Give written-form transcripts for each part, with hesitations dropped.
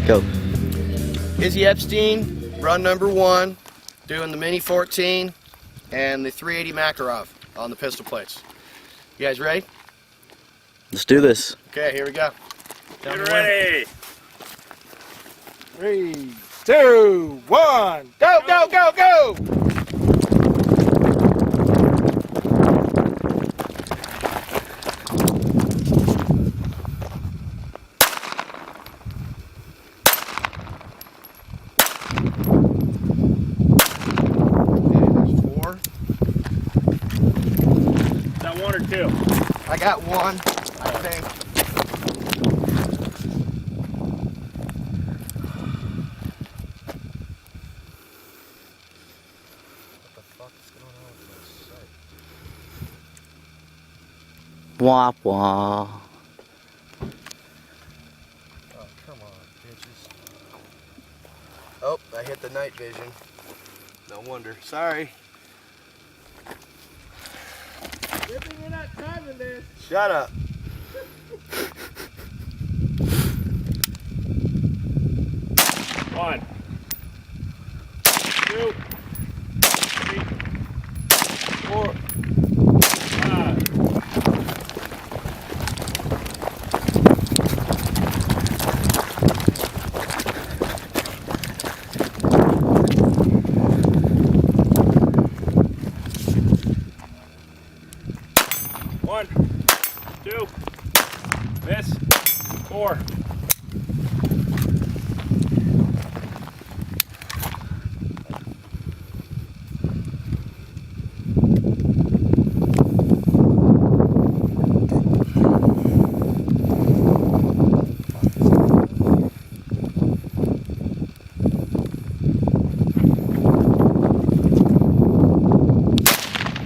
Go. Izzy Epstein, run number 1, doing the Mini 14 and the 380 Makarov on the pistol plates. You guys ready? Let's do this. Okay, here we go. Get ready! 3, 2, 1, Go, go, go, go! Is that 1 or 2? I got 1, I think. What the fuck is going on with this sight? Wah wah. Oh, come on, bitches. Oh, I hit the night vision. No wonder. Sorry. Good thing you're not timing this. Shut up. One, 2, 3, 4, 5. One, 2, miss, 4.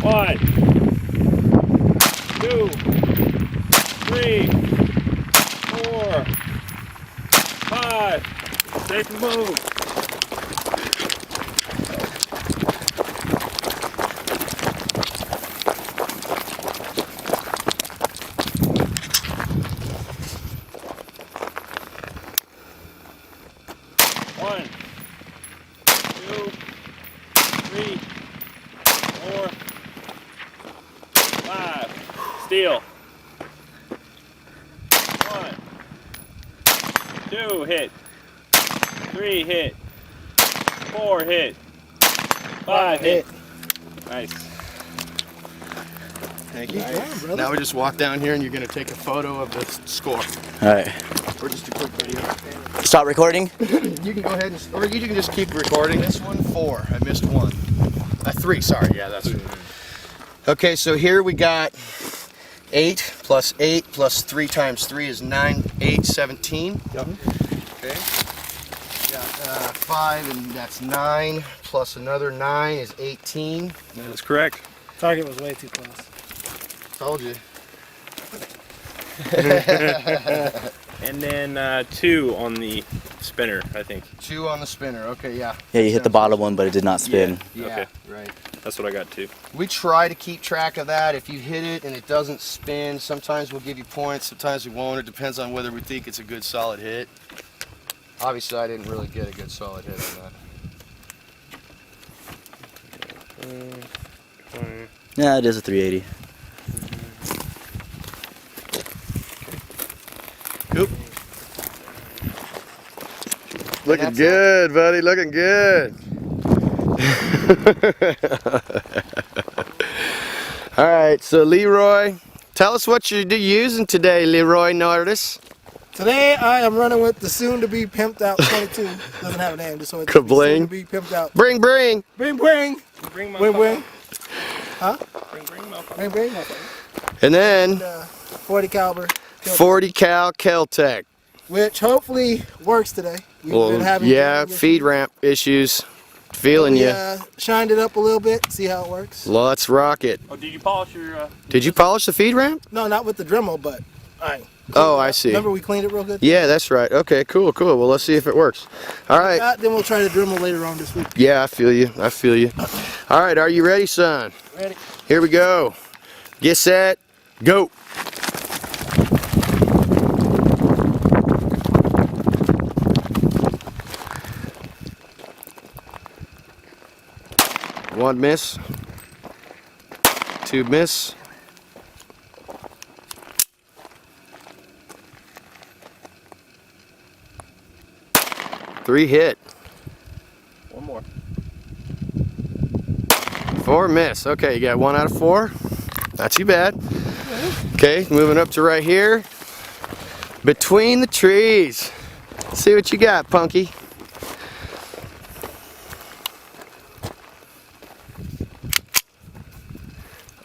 One, 2, 3, 4, 5. Safe and move. One, 2, 3, 4, 5. Steal. 1, 2 hit. 3 hit. 4 hit. 5 hit. Nice. Thank you. Good job, brother. Now we just walk down here and you're going to take a photo of the score. Alright. Or just a quick video. Stop recording. You can go ahead and, or you can just keep recording. This one, 4. I missed 1. 3, sorry. Yeah, that's right. Okay, so here we got 8 plus 8 plus 3 times 3 is 9, 8, 17. Yep. Okay. Got 5 and that's 9 plus another 9 is 18. That is correct. Target was way too close. Told you. And then 2 on the spinner, I think. 2 on the spinner. Okay, yeah. Yeah, you hit the bottom one, but it did not spin. Yeah, Okay. right. That's what I got too. We try to keep track of that. If you hit it and it doesn't spin, sometimes we'll give you points, sometimes we won't. It depends on whether we think it's a good solid hit. Obviously, I didn't really get a good solid hit on that. Yeah, it is a 380. Oop. Looking That's good, buddy. Looking good. All right, so Leroy, tell us what you're using today, Leroy Nordis. Today I am running with the soon-to-be pimped out 22. Doesn't have a name, just so it's Kabling. soon-to-be pimped out. Bring, bring. Bring, bring. Bring my Bring, bring. Huh? Bring motherfucker. Bring, bring, motherfucker. And then 40 caliber. 40 cal Kel Tec. Which hopefully works today. We've been having Yeah, issues. feed ramp issues. Feeling We, you. shined it up a little bit, see how it works. Let's rock it. Oh, did you polish your... Did you polish the feed ramp? No, not with the Dremel, but I. Oh, I see. Remember we cleaned it real good? Yeah, that's right. Okay, cool, cool. Well, let's see if it works. All right. Then we'll try the Dremel later on this week. Yeah, I feel you. I feel you. All right, are you ready, son? Ready? Here we go. Get set, go. 1 miss. 2 miss. 3 hit. 1 more. 4 miss. Okay, you got 1 out of 4. Not too bad. Okay, moving up to right here. Between the trees. See what you got, Punky.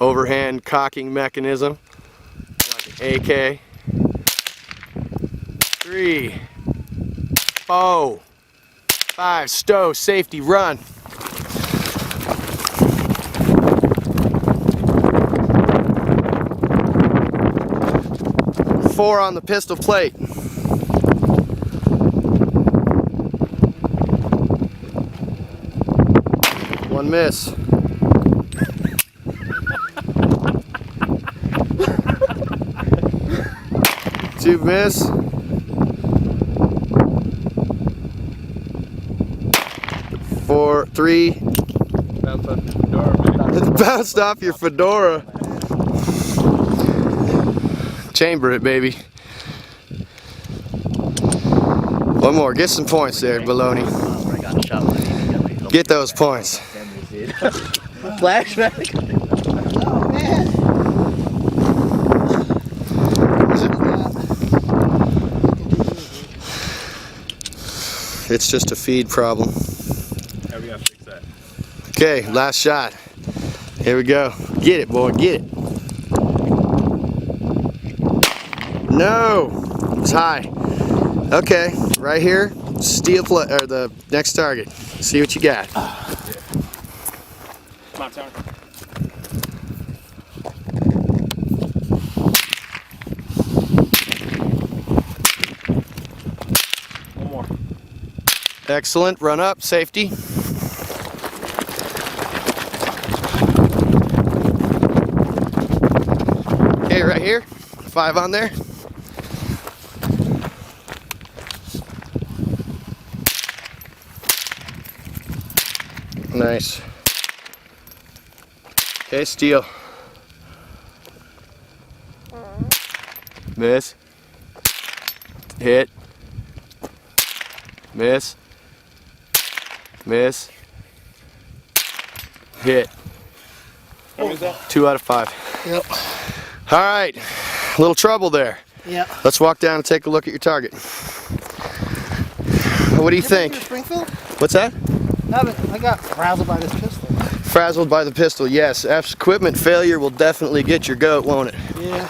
Overhand cocking mechanism. Like an AK. 3, 4, 5, stow, safety, run. 4 on the pistol plate. One miss. Two miss. Four, 3. Bounced off your fedora. Chamber it, baby. One more. Get some points there, Baloney. Get those points. Flashback. Oh man. It's just a feed problem. Yeah, we gotta fix that. Okay, last shot. Here we go. Get it, boy. Get it. No, it's high. Okay, right here, steel plate or the next target. See what you got. Come on, Tony. One more. Excellent. Run up, safety. Okay, right here. 5 on there. Nice. Okay, steel. Miss. Hit. Miss. Miss. Hit. What was that? 2 out of 5. Yep. All right. A little trouble there. Yeah. Let's walk down and take a look at your target. What do you think? Springfield? What's that? I got frazzled by this pistol. Frazzled by the pistol, yes. Equipment failure will definitely get your goat, won't it? Yeah.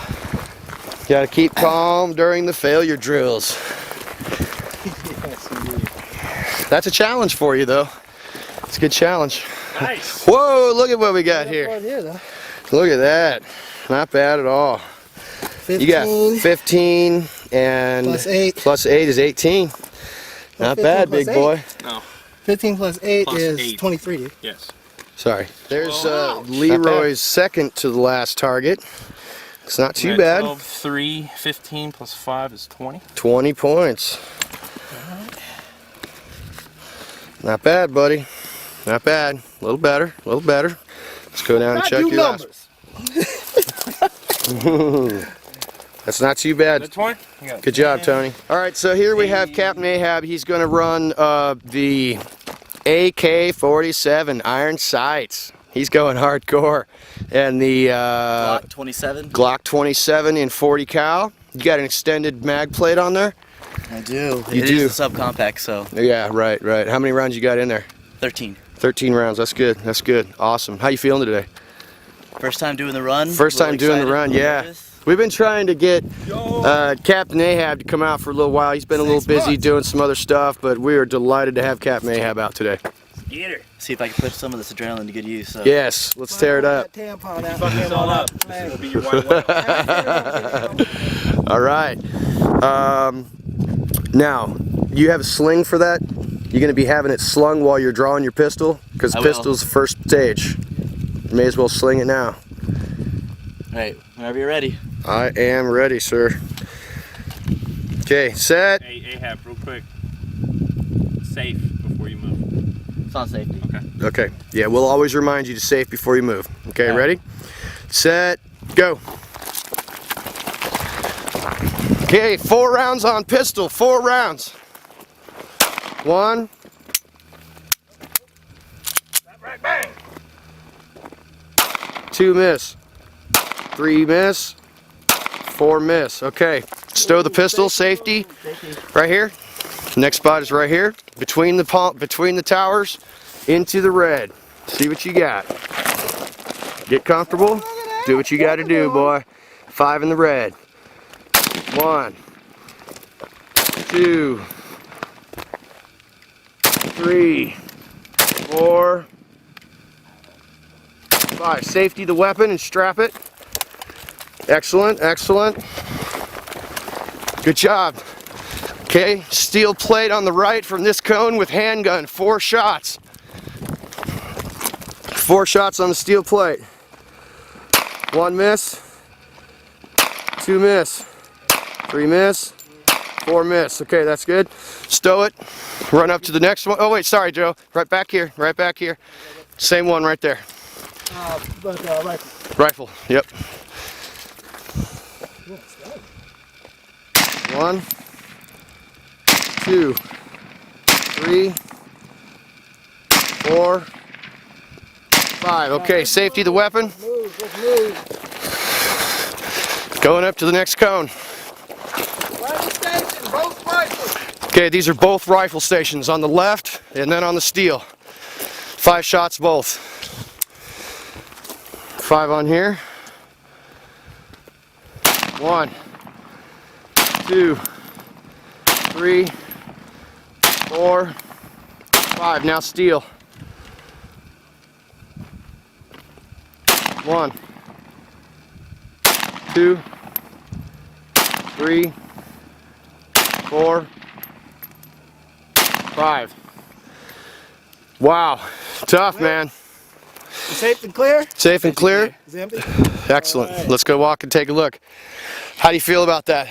Gotta keep calm during the failure drills. That's a challenge for you, though. It's a good challenge. Nice. Whoa, look at what we got here. Though. Look at that. Not bad at all. 15. You got 15 and plus 8 is 18. Not 15 bad, plus big 8. boy. No. 15 plus 8 Plus is 8. 23, dude. Yes. Sorry. There's Oh, Leroy's second to the last target. It's not too We're at bad. 12, 3, 15 plus 5 is 20. 20 points. Not bad, buddy. Not bad. A little better. A little better. Let's go down and check your last. That's not too bad. Is that 20? Good job, Tony. All right, so here we have Captain Ahab. He's going to run the AK-47 iron sights. He's going hardcore. And the Glock 27. Glock 27 in 40 cal. You got an extended mag plate on there? I do. You It do. is a subcompact, so Yeah, right, right. How many rounds you got in there? 13. 13 rounds. That's good. That's good. Awesome. How you feeling today? First time doing the run. First time doing the run, yeah. We've been trying to get Captain Ahab to come out for a little while. He's been a little busy doing some other stuff, but we are delighted to have Captain Ahab out today. Get her. See if I can put some of this adrenaline to good use. So. Yes, let's tear it up. Tampon out. Fuck this all up. This will be your white whale. All right. Now, you have a sling for that? You're going to be having it slung while you're drawing your pistol? Because I will. pistol's the first stage. You may as well sling it now. Alright, whenever you're ready. I am ready, sir. Okay, set. Hey, Ahab, real quick. Safe before you move. It's on safety. Okay. Okay. Yeah, we'll always remind you to safe before you move. Okay, ready? Set, go. Okay, 4 rounds on pistol, 4 rounds. 1. Bang! 2 miss. 3 miss. 4 miss. Okay, stow the pistol, safety, right here. Next spot is right here, between the towers, into the red. See what you got. Get comfortable. Do what you got to do, boy. 5 in the red. 1, 2, 3, 4, 5. Safety the weapon and strap it. Excellent, excellent. Good job. Okay, steel plate on the right from this cone with handgun. 4 shots. 4 shots on the steel plate. 1 miss. 2 miss. 3 miss. 4 miss. Okay, that's good. Stow it. Run up to the next one. Oh wait, sorry, Joe. Right back here. Right back here. Same one right there. Rifle. Rifle. Yep. 1, 2, 3, 4, 5. Okay, safety the weapon. Going up to the next cone. Rifle station, both rifles. Okay, these are both rifle stations on the left and then on the steel. 5 shots both. 5 on here. 1, 2, 3, 4, 5. Now steel. 1, 2, 3, 4, 5. Wow, tough, man. Safe and clear? Safe and clear. Is it empty? Excellent. All right. Let's go walk and take a look. How do you feel about that?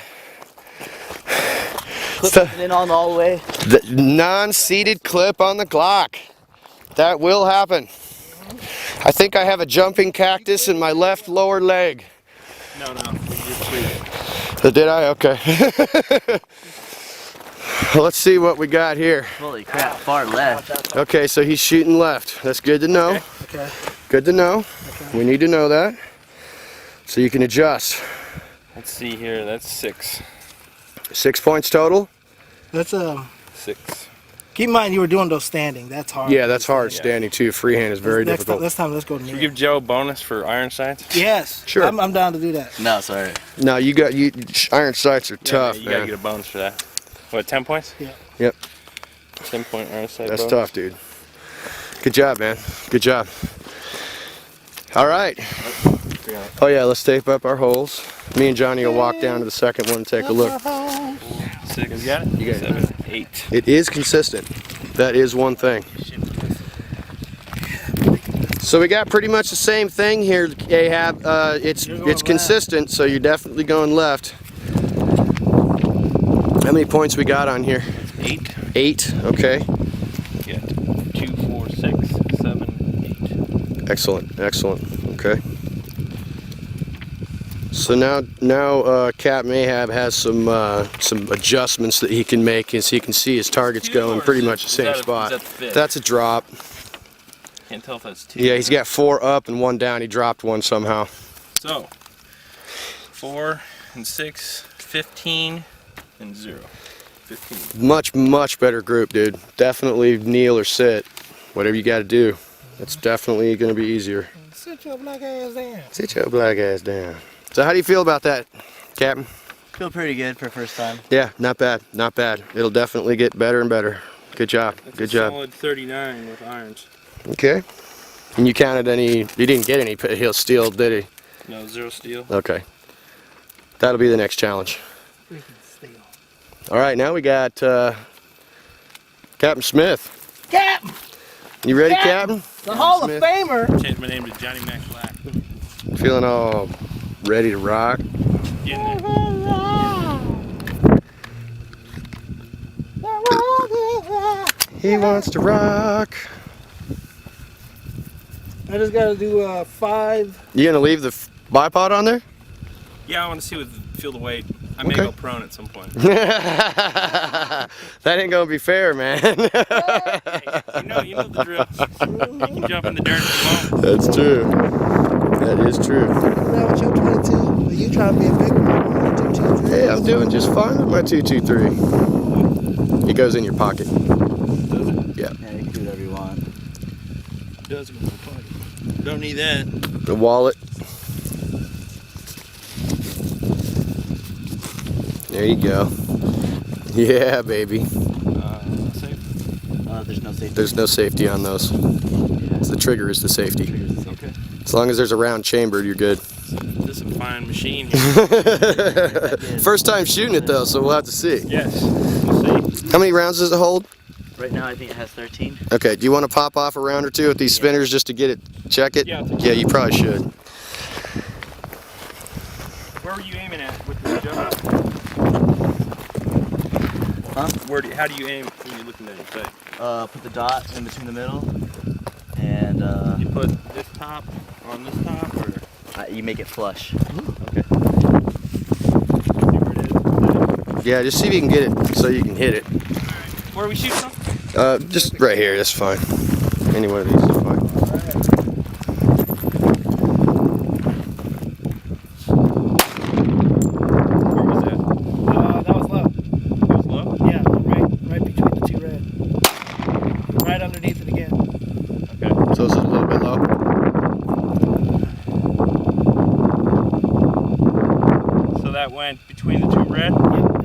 Clip it in on all the way. The non-seated clip on the Glock. That will happen. I think I have a jumping cactus in my left lower leg. No, you're sweet. Did I? Okay. Let's see what we got here. Holy crap, far left. Okay, so he's shooting left. That's good to know. Okay. Good to know. We need to know that. So you can adjust. Let's see here. That's 6. 6 points total? Let's 6. keep in mind you were doing those standing. That's hard. Yeah, that's hard standing too. Freehand is very Next difficult. time, let's go to Should we near. give Joe a bonus for iron sights? Yes. Sure. I'm down to do that. No, sorry. No, iron sights are tough, You man. gotta get a bonus for that. What, 10 points? Yeah. Yep. 10-point iron sight That's bonus. tough, dude. Good job, man. Good job. All right. Oh yeah, let's tape up our holes. Me and Johnny will walk down to the second one and take a look. 6. You got it? You got it. 7, 8. It is consistent. That is one thing. So we got pretty much the same thing here, Ahab. It's consistent, so you're definitely going left. How many points we got on here? 8. 8. Okay. Yeah. 2, 4, 6, 7, 8. Excellent. Excellent. Okay. So now Capt Ahab has some adjustments that he can make, as he can see his targets going pretty much the same spot. That's a drop. Can't tell if that's 2. Yeah, he's got 4 up and 1 down. He dropped 1 somehow. So, 4 and 6, 15 and 0. 15. Much better group, dude. Definitely kneel or sit. Whatever you got to do. That's definitely going to be easier. Sit your black ass down. Sit your black ass down. So how do you feel about that, Captain? Feel pretty good for first time. Yeah, not bad. Not bad. It'll definitely get better and better. Good job. That's Good a job. solid 39 with irons. Okay. And you counted any? You didn't get any heel steel, did he? No, 0 steel. Okay. That'll be the next challenge. Freaking steel. All right, now we got Captain Smith. Captain! You ready, Captain! Captain? The Hall Smith. of Famer! Changed my name to Johnny Mac Black. Feeling all ready to rock? Getting there. He wants to rock. I just gotta do 5. You gonna leave the bipod on there? Yeah, I want to see what feel the weight. I may Okay. go prone at some point. That ain't gonna be fair, man. Hey, you know the drill. You can jump in the dirt if you want. That's true. That is true. Around with your 22, but you trying to be a big one. 223. Hey, I'm doing just fine with my 223. It goes in your pocket. Does it? Yeah. Yeah, you can do whatever you want. Does go in my pocket. Don't need that. The wallet. There you go. Yeah, baby. Safe. There's no safety. There's no safety on those. Yeah. The trigger is the safety. Okay. As long as there's a round chamber, you're good. This is a fine machine here. First time shooting it though, so we'll have to see. Yes. We'll see. How many rounds does it hold? Right now, I think it has 13. Okay, do you want to pop off a round or two with these spinners just to get it, check it? Yeah, I'll take Yeah, you probably should. Where were you aiming at with the jump? Huh? How do you aim when you're looking at your sight? Put the dot in between the middle, and You put this top on this top, or you make it flush. okay. See where it is. Yeah, just see if you can get it so you can hit it. Where are we shooting from? Just right here, that's fine. Any one of these is fine. Where was that? That was low. It was low? Yeah, right between the 2 red. Right underneath it again. Okay. So this is a little bit low. So that went between the 2 red? Yep, it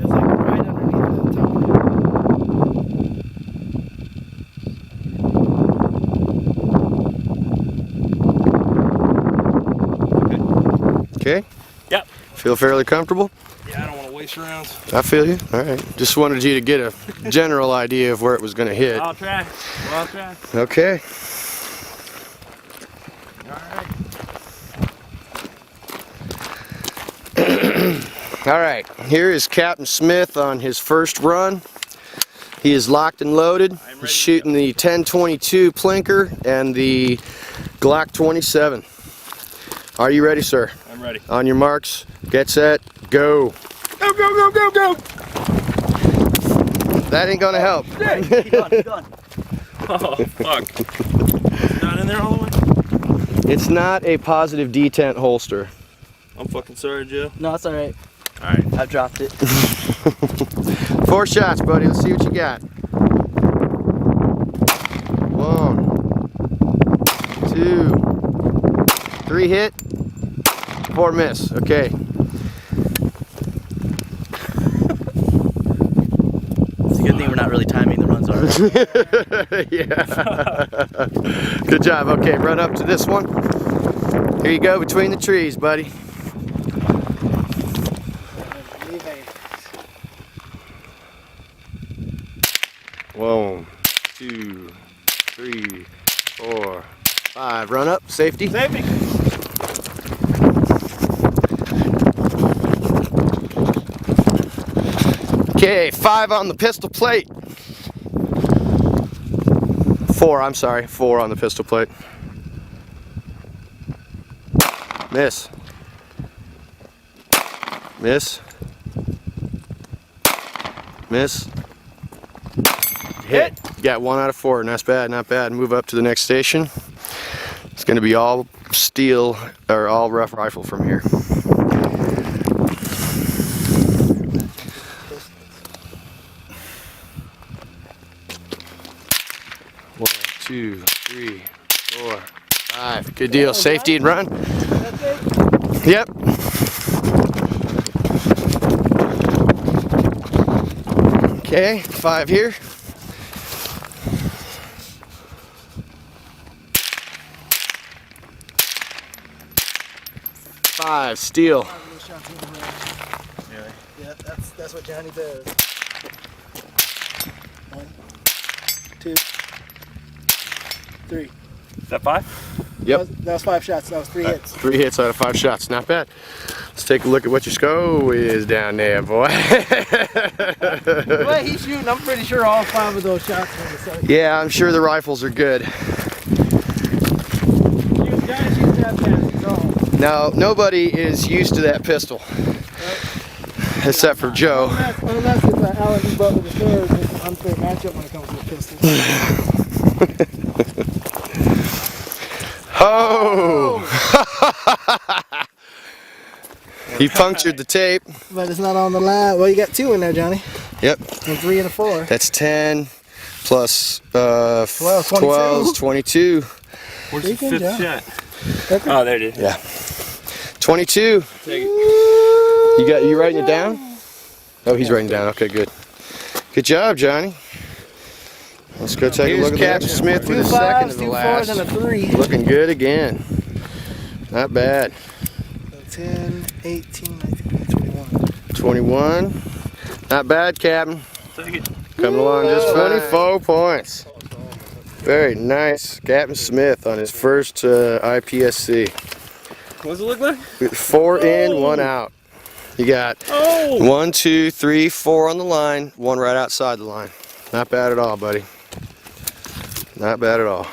was like right underneath the top of it. Okay? Yep. Feel fairly comfortable? Yeah, I don't want to waste rounds. I feel you. All right. Just wanted you to get a general idea of where it was going to hit. I'll try. Well, I'll try. Okay. All right. All right. Here is Captain Smith on his first run. He is locked and loaded. ready He's to shooting the 1022 Plinker and the Glock 27. Are you ready, sir? I'm ready. On your marks, get set, go. Go, go, go, go, go! That ain't gonna help. Keep going, keep going. Oh, fuck. It's not in there all the way? It's not a positive detent holster. I'm fucking sorry, Joe. No, it's all right. All right. I've dropped it. 4 shots, buddy. Let's see what you got. 1, 2, 3 hit, 4 miss. Okay. It's a good thing we're not really timing the runs already. Yeah. Good job. Okay, run up to this one. Here you go, between the trees, buddy. One, 2, 3, 4, 5. Run up, safety. Safety. Okay, 5 on the pistol plate. 4, I'm sorry, 4 on the pistol plate. Miss. Miss. Miss. Hit. You got 1 out of 4. Not bad, not bad. Move up to the next station. It's going to be all steel, or all rough rifle from here. One, 2, 3, 4, 5. Good deal. Safety and run. Yep. Okay, 5 here. 5 steel. Yeah, that's what Johnny does. 1, 2, 3. Is that 5? Yep. That was 5 shots. That was 3 hits. 3 hits out of 5 shots. Not bad. Let's take a look at what your score is down there, boy. The way he's shooting, I'm pretty sure all 5 of those shots were the same. Yeah, I'm sure the rifles are good. Now, nobody is used to that pistol, except for Joe. Unless it's an Allen E. Butler III, it's an unfair matchup when it comes to the pistols. Oh! He punctured the tape. But it's not on the line. Well, you got 2 in there, Johnny. Yep. And 3 and a 4. That's 10 plus 12, 12 is 22. Where's the Freaking 5th Joe. shot? Oh, there it is. Yeah. 22. Take it. You writing it down? Oh, he's writing it down. Okay, good. Good job, Johnny. Let's go take a look at Captain Smith with 2 a second 5s, to 2 the 4s, last. and a 3. Looking good again. Not bad. 10, 18, 19, 21. 21. Not bad, Captain. Take it. Coming along just 24 points. Very nice. Captain Smith on his first IPSC. What does it look like? 4 in, 1 out. You got Oh! 1, 2, 3, 4 on the line, 1 right outside the line. Not bad at all, buddy. Not bad at all.